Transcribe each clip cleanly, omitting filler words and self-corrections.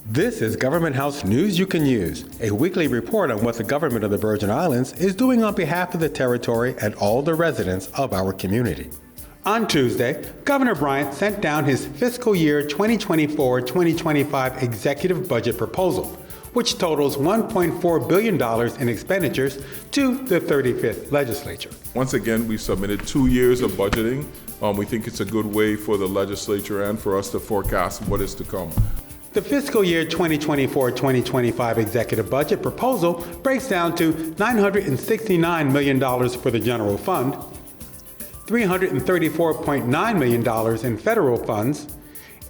This is Government House News You Can Use, a weekly report on what the government of the Virgin Islands is doing on behalf of the territory and all the residents of our community. On Tuesday, Governor Bryant sent down his fiscal year 2024-2025 executive budget proposal, which totals $1.4 billion in expenditures to the 35th legislature. Once again, we submitted 2 years of budgeting. We think it's a good way for the legislature and for us to forecast what is to come. The fiscal year 2024-2025 executive budget proposal breaks down to $969 million for the general fund, $334.9 million in federal funds,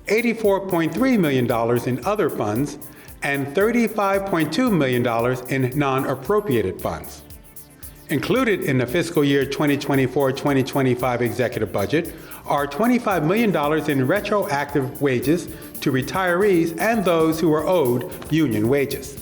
$84.3 million in other funds, and $35.2 million in non-appropriated funds. Included in the fiscal year 2024-2025 executive budget are $25 million in retroactive wages to retirees and those who are owed union wages.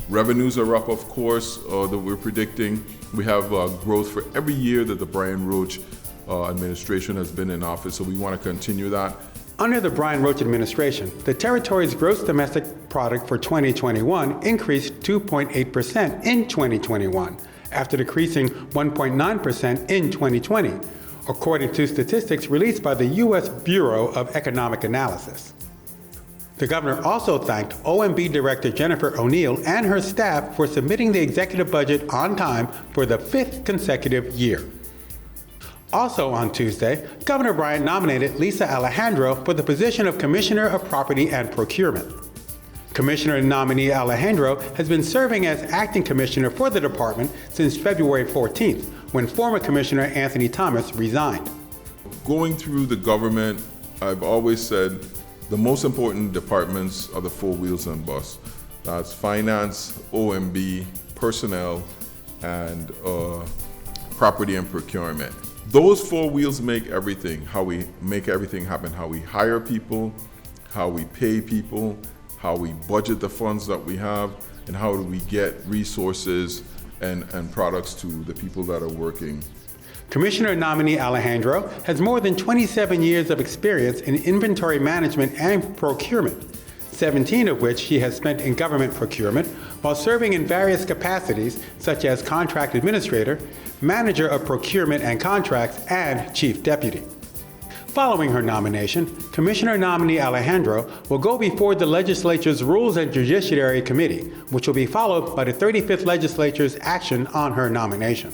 Revenues are up, of course, that we're predicting. We have growth for every year that the Brian Roach administration has been in office, so we want to continue that. Under the Brian Roach administration, the territory's gross domestic product for 2021 increased 2.8% in 2021, after decreasing 1.9% in 2020, according to statistics released by the U.S. Bureau of Economic Analysis. The governor also thanked OMB Director Jennifer O'Neill and her staff for submitting the executive budget on time for the 5th consecutive year. Also on Tuesday, Governor Bryant nominated Lisa Alejandro for the position of Commissioner of Property and Procurement. Commissioner nominee Alejandro has been serving as acting commissioner for the department since February 14th, when former Commissioner Anthony Thomas resigned. Going through the government, I've always said the most important departments are the four wheels on bus. That's finance, OMB, personnel, and property and procurement. Those four wheels make everything, how we make everything happen, how we hire people, how we pay people, how we budget the funds that we have, and how do we get resources and products to the people that are working. Commissioner nominee Alejandro has more than 27 years of experience in inventory management and procurement, 17 of which he has spent in government procurement while serving in various capacities such as contract administrator, manager of procurement and contracts, and chief deputy. Following her nomination, Commissioner nominee Alejandro will go before the legislature's Rules and Judiciary Committee, which will be followed by the 35th legislature's action on her nomination.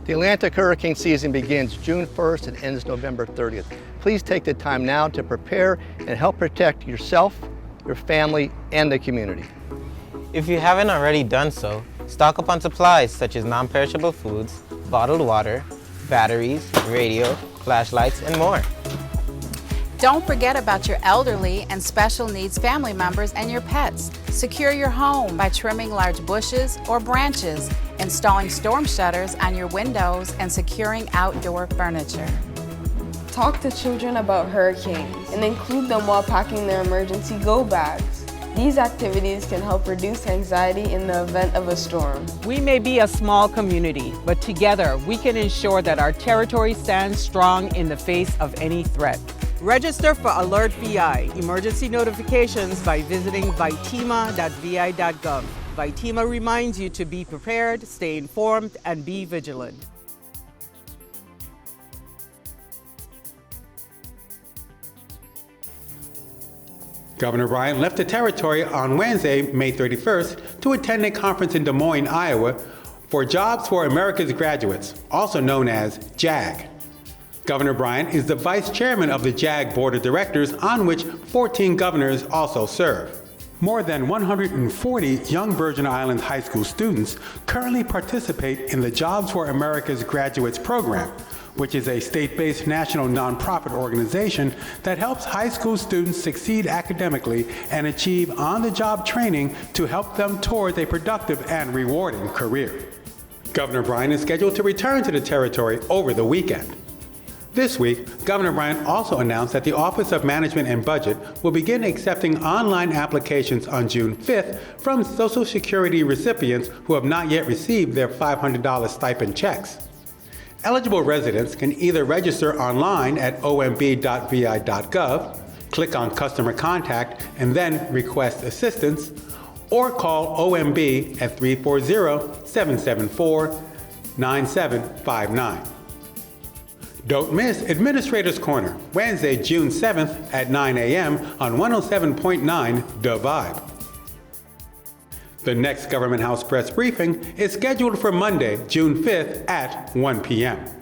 The Atlantic hurricane season begins June 1st and ends November 30th. Please take the time now to prepare and help protect yourself, your family, and the community. If you haven't already done so, stock up on supplies such as non-perishable foods, bottled water, batteries, radio, flashlights, and more. Don't forget about your elderly and special needs family members and your pets. Secure your home by trimming large bushes or branches, installing storm shutters on your windows, and securing outdoor furniture. Talk to children about hurricanes and include them while packing their emergency go bags. These activities can help reduce anxiety in the event of a storm. We may be a small community, but together we can ensure that our territory stands strong in the face of any threat. Register for Alert VI emergency notifications by visiting vitima.vi.gov. Vitima reminds you to be prepared, stay informed, and be vigilant. Governor Bryant left the territory on Wednesday, May 31st, to attend a conference in Des Moines, Iowa, for Jobs for America's Graduates, also known as JAG. Governor Bryant is the vice chairman of the JAG Board of Directors, on which 14 governors also serve. More than 140 young Virgin Islands high school students currently participate in the Jobs for America's Graduates program, which is a state-based national nonprofit organization that helps high school students succeed academically and achieve on-the-job training to help them towards a productive and rewarding career. Governor Bryant is scheduled to return to the territory over the weekend. This week, Governor Bryant also announced that the Office of Management and Budget will begin accepting online applications on June 5th from Social Security recipients who have not yet received their $500 stipend checks. Eligible residents can either register online at omb.vi.gov, Click on Customer Contact and then Request Assistance, or call OMB at 340-774-9759. Don't miss Administrator's Corner, Wednesday, June 7th at 9 a.m. on 107.9 The Vibe. The next Government House Press Briefing is scheduled for Monday, June 5th at 1 p.m.